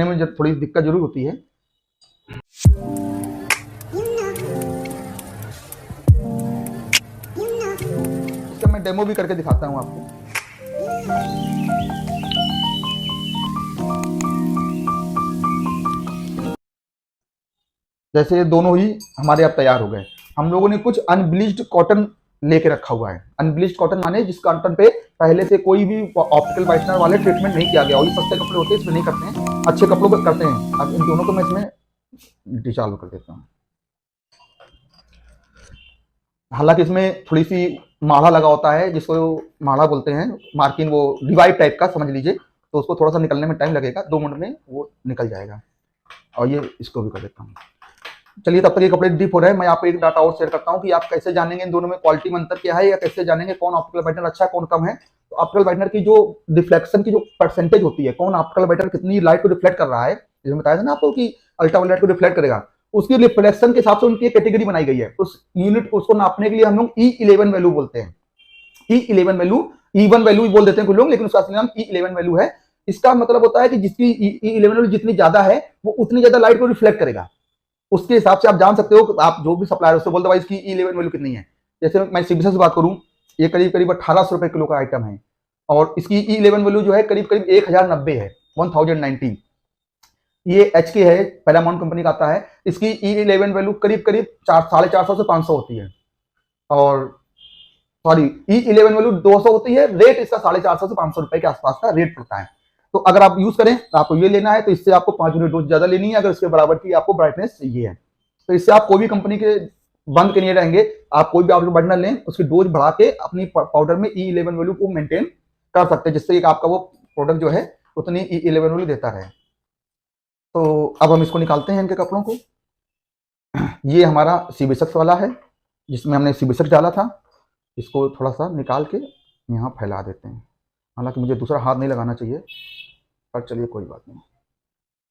में जब थोड़ी दिक्कत जरूर होती है। इसका मैं डेमो भी करके दिखाता हूँ आपको। जैसे ये दोनों ही हमारे अब तैयार हो गए। हम लोगों ने कुछ अनब्लीच्ड कॉटन लेके रखा हुआ है। अनब्लीच्ड कॉटन माने जिस कॉटन पे पहले से कोई भी ऑप्टिकल वाइटनर वाले ट्रीटमेंट नहीं किया गया। और ये सस्ते कपड़े होते हैं, इसमें नहीं करते हैं, अच्छे कपड़ों पर करते हैं। अब इन दोनों को मैं इसमें डिचार्ज कर देता हूँ। हालांकि इसमें थोड़ी सी माढ़ा लगा होता है, जिसको माढ़ा बोलते हैं, मार्किंग, वो डिवाइड टाइप का समझ लीजिए। तो उसको थोड़ा सा निकलने में टाइम लगेगा, 2 मिनट में वो निकल जाएगा। और ये इसको भी कर देता हूँ। चलिए, तब तक ये कपड़े डीप हो रहे हैं। मैं आपको एक डाटा और शेयर करता हूँ कि आप कैसे जानेंगे इन दोनों में क्वालिटी में अंतर क्या है, या कैसे जानेंगे कौन ऑप्टिकल वाइटनर अच्छा है, कौन कम है। तो ऑप्टिकल वाइटनर की जो रिफ्लेक्शन की जो परसेंटेज होती है, कौन ऑप्टिकल वाइटनर कितनी लाइट को रिफ्लेक्ट कर रहा है, जैसे बताया था ना आपको कि अल्ट्रावायलेट को रिफ्लेक्ट करेगा, उसकी रिफ्लेक्शन के हिसाब से उनकी कैटेगरी बनाई गई है। उस यूनिट उसको नापने के लिए हम लोग E11 वैल्यू बोलते हैं। E11 वैल्यू, E1 वैल्यू भी बोल देते हैं कुछ लोग, लेकिन उसका असली नाम E11 वैल्यू है। इसका मतलब होता है कि जिसकी E11 वैल्यू जितनी ज्यादा है, वो उतनी ज्यादा लाइट को रिफ्लेक्ट करेगा। उसके हिसाब से आप जान सकते हो, आप जो भी सप्लायर उससे बोल दो भाई इसकी E11 वैल्यू कितनी है। जैसे मैं सिबिसस की बात करूं, ये करीब करीब 1800 रुपए किलो का आइटम है, और इसकी E11 वैल्यू जो है करीब करीब 1090 है, 1019। ये एच के है, पैरामाउंट कंपनी का आता है। इसकी E11 वैल्यू करीब करीब 450 से 500 होती है, और सॉरी E11 वैल्यू 200 होती है। रेट इसका 450 से 500 रुपए के आसपास का रेट पड़ता है। तो अगर आप यूज करें तो आपको ये लेना है, तो इससे आपको 5 यूनिट डोज ज्यादा लेनी है। अगर इसके बराबर की आपको ब्राइटनेस चाहिए है, तो इससे आप कोई भी कंपनी के बंद के नहीं रहेंगे। आप कोई भी ऑप्टिकल वाइटनर लें, उसकी डोज बढ़ा के अपनी पाउडर में E11 वैल्यू को मेंटेन कर सकते हैं, जिससे आपका वो प्रोडक्ट जो है उतनी E11 वैल्यू देता रहे। तो अब हम इसको निकालते हैं, इनके कपड़ों को। ये हमारा सीबीएसएक्स वाला है, जिसमें हमने सीबीएसएक्स डाला था। इसको थोड़ा सा निकाल के यहाँ फैला देते हैं। हालांकि मुझे दूसरा हाथ नहीं लगाना चाहिए, पर चलिए कोई बात नहीं।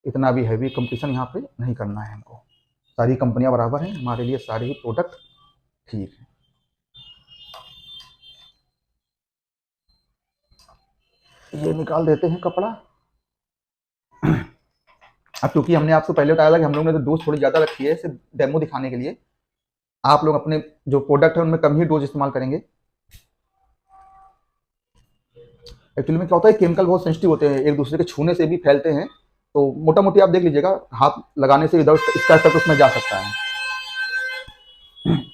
इतना भी हैवी कंपटीशन यहाँ पे नहीं करना है हमको। सारी कंपनियां बराबर हैं, हमारे लिए सारे ही प्रोडक्ट ठीक है। ये निकाल देते हैं कपड़ा। अब क्योंकि हमने आपसे पहले बताया था कि हम लोगों ने तो डोज थोड़ी ज़्यादा रखी है, सिर्फ डेमो दिखाने के लिए। आप लोग अपने जो प्रोडक्ट है उनमें कम ही डोज इस्तेमाल करेंगे। एक्चुअली में क्या होता है, केमिकल बहुत सेंसिटिव होते हैं, एक दूसरे के छूने से भी फैलते हैं। तो मोटा मोटी आप देख लीजिएगा, हाथ लगाने से इधर इसका तक उसमें जा सकता है।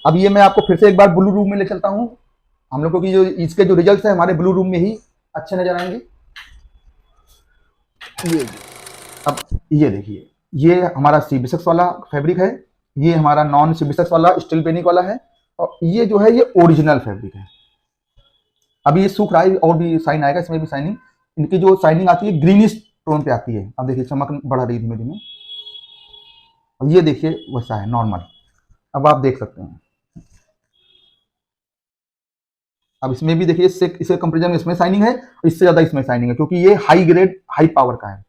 अब ये मैं आपको फिर से एक बार ब्लू रूम में ले चलता हूँ। हम लोगों की जो इसके जो रिजल्ट है हमारे ब्लू रूम में ही अच्छे नजर आएंगे। ये अब ये देखिए, ये हमारा सीबीएसएक्स वाला फैब्रिक है, ये हमारा नॉन सीबीएसएक्स वाला स्टील बेनिक वाला है, और ये जो है ये ओरिजिनल फैब्रिक है। अभी ये सूख रहा है और भी शाइन आएगा, इसमें भी शाइनिंग, इनकी जो शाइनिंग आती है ग्रीनिश टोन पे आती है। अब देखिए चमक बढ़ रही है धीमे धीमे। और ये देखिए वैसा है नॉर्मल। अब आप देख सकते हैं, अब इसमें भी देखिए इससे कंपेरिजन में इसमें शाइनिंग है, इससे ज्यादा इसमें शाइनिंग है, क्योंकि ये हाई ग्रेड हाई पावर का है।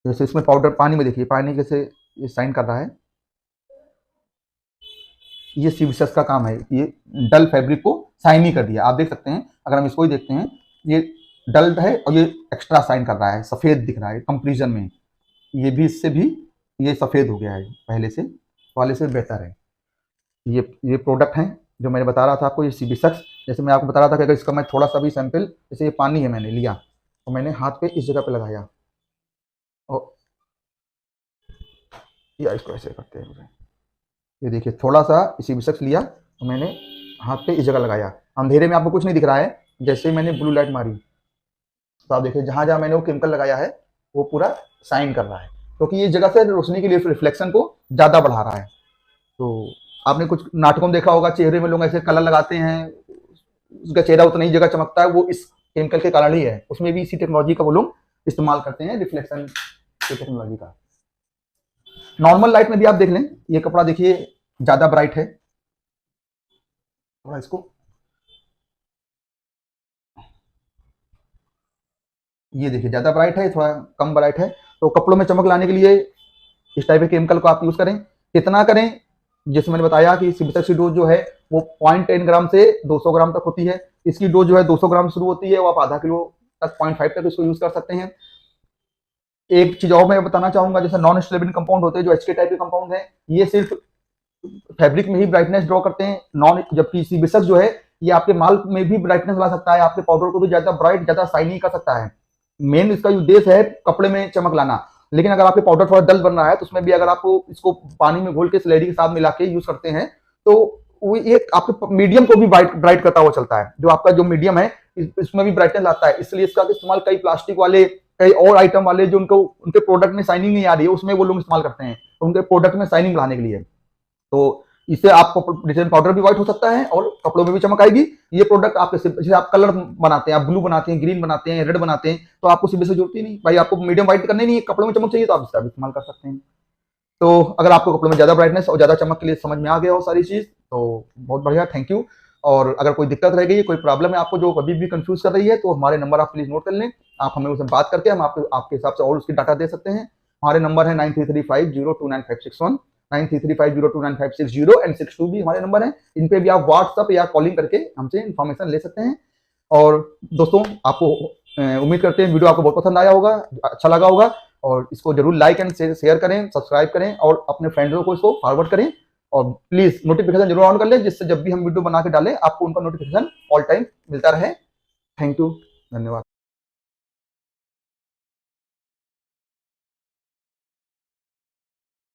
जैसे इसमें पाउडर पानी में देखिए, पानी कैसे ये शाइन कर रहा है। ये सीबीएसएक्स का काम है, ये डल फैब्रिक को शाइनी कर दिया। आप देख सकते हैं, अगर हम इसको ही देखते हैं, ये डल है और ये एक्स्ट्रा शाइन कर रहा है, सफेद दिख रहा है कंपेरिजन में। ये भी इससे भी ये सफेद हो गया है, पहले से वाले से बेहतर है। ये प्रोडक्ट है जो मैंने बता रहा था आपको, ये सीबीएसएक्स। जैसे मैं आपको बता रहा था कि अगर इसका मैं थोड़ा सा भी सैंपल, जैसे ये पानी है मैंने लिया तो मैंने हाथ पे इस जगह पे लगाया, और या इसको ऐसे करते हैं, ये देखिए थोड़ा सा सीबीएसएक्स लिया तो मैंने हाथ पे इस जगह लगाया। अंधेरे में आपको कुछ नहीं दिख रहा है, जैसे ही मैंने ब्लू लाइट मारी तो आप देखिए जहां जहां मैंने वो केमिकल लगाया है वो पूरा साइन कर रहा है, क्योंकि ये जगह से रोशनी के लिए रिफ्लेक्शन को ज्यादा बढ़ा रहा है। तो आपने कुछ नाटकों में देखा होगा, चेहरे में लोग ऐसे कलर लगाते हैं, उसका चेहरा उतना ही जगह चमकता है, वो इस केमिकल के कारण ही है। उसमें भी इसी टेक्नोलॉजी का वो लोग इस्तेमाल करते हैं, रिफ्लेक्शन की टेक्नोलॉजी का। नॉर्मल लाइट में भी आप देख लें, ये कपड़ा देखिए ज्यादा ब्राइट है, थोड़ा इसको, ये देखिए ज्यादा ब्राइट है, थोड़ा कम ब्राइट है। तो कपड़ों में चमक लाने के लिए इस टाइप के केमिकल को आप यूज करें। कितना करें, जैसे मैंने बताया कि सीबीएसएक्स की डोज जो है वो 0.10 ग्राम से 200 ग्राम तक होती है। इसकी डोज जो है 200 ग्राम शुरू होती है, वो आप आधा किलो तक 0.5 तक इसको यूज कर सकते हैं। एक चीज और मैं बताना चाहूंगा, जैसे नॉन स्टेबल कंपाउंड होते हैं जो एचके टाइप के कंपाउंड है, ये सिर्फ फैब्रिक में ही ब्राइटनेस ड्रॉ करते हैं, नॉन जबकि सीबीएसएस जो है ये आपके माल में भी ब्राइटनेस ला सकता है, आपके पाउडर को भी ज्यादा ब्राइट ज्यादा शाइनी कर सकता है। मेन इसका उद्देश्य है कपड़े में चमक लाना। लेकिन अगर आपके पाउडर थोड़ा डल बन रहा है तो उसमें भी अगर आप इसको पानी में घोल के स्लेरी के साथ मिला के यूज करते हैं तो वो ये आपके मीडियम को भी ब्राइट करता हुआ चलता है। जो आपका जो मीडियम है इसमें भी ब्राइटनेस लाता है। इसलिए इसका इस्तेमाल कई प्लास्टिक वाले, कई और आइटम वाले जो उनको उनके प्रोडक्ट में शाइनिंग नहीं आ रही है उसमें वो लोग इस्तेमाल करते हैं, तो उनके प्रोडक्ट में शाइनिंग लाने के लिए। तो इससे आपको डिटर्जेंट पाउडर भी व्हाइट हो सकता है और कपड़ों में भी चमक आएगी। ये प्रोडक्ट आप जैसे आप कलर बनाते हैं, आप ब्लू बनाते हैं, ग्रीन बनाते हैं, रेड बनाते हैं, तो आपको सीबीएसएस से जरूरत ही नहीं भाई, आपको मीडियम व्हाइट करने नहीं है, कपड़ों में चमक चाहिए तो आप इसका भी इस्तेमाल कर सकते हैं। तो अगर आपको कपड़ों में ज्यादा ब्राइटनेस और ज्यादा चमक के लिए समझ में आ गया हो सारी चीज तो बहुत बढ़िया, थैंक यू। और अगर कोई दिक्कत रह गई, कोई प्रॉब्लम है आपको जो कभी भी कंफ्यूज कर रही है, तो हमारे नंबर आप प्लीज नोट कर लें। आप हमें उससे बात करके हम आपके हिसाब से और उसकी डाटा दे सकते हैं। हमारे नंबर है 9335029561, 9335029560 एंड 62 भी हमारे नंबर हैं। इन पे भी आप व्हाट्सएप या कॉलिंग करके हमसे इन्फॉर्मेशन ले सकते हैं। और दोस्तों आपको उम्मीद करते हैं वीडियो आपको बहुत पसंद आया होगा, अच्छा लगा होगा, और इसको जरूर लाइक एंड शेयर करें, सब्सक्राइब करें और अपने फ्रेंड्सों को इसको फॉरवर्ड करें। और प्लीज नोटिफिकेशन जरूर ऑन कर लें जिससे जब भी हम वीडियो बना के डालें आपको उनका नोटिफिकेशन ऑल टाइम मिलता रहे। थैंक यू, धन्यवाद।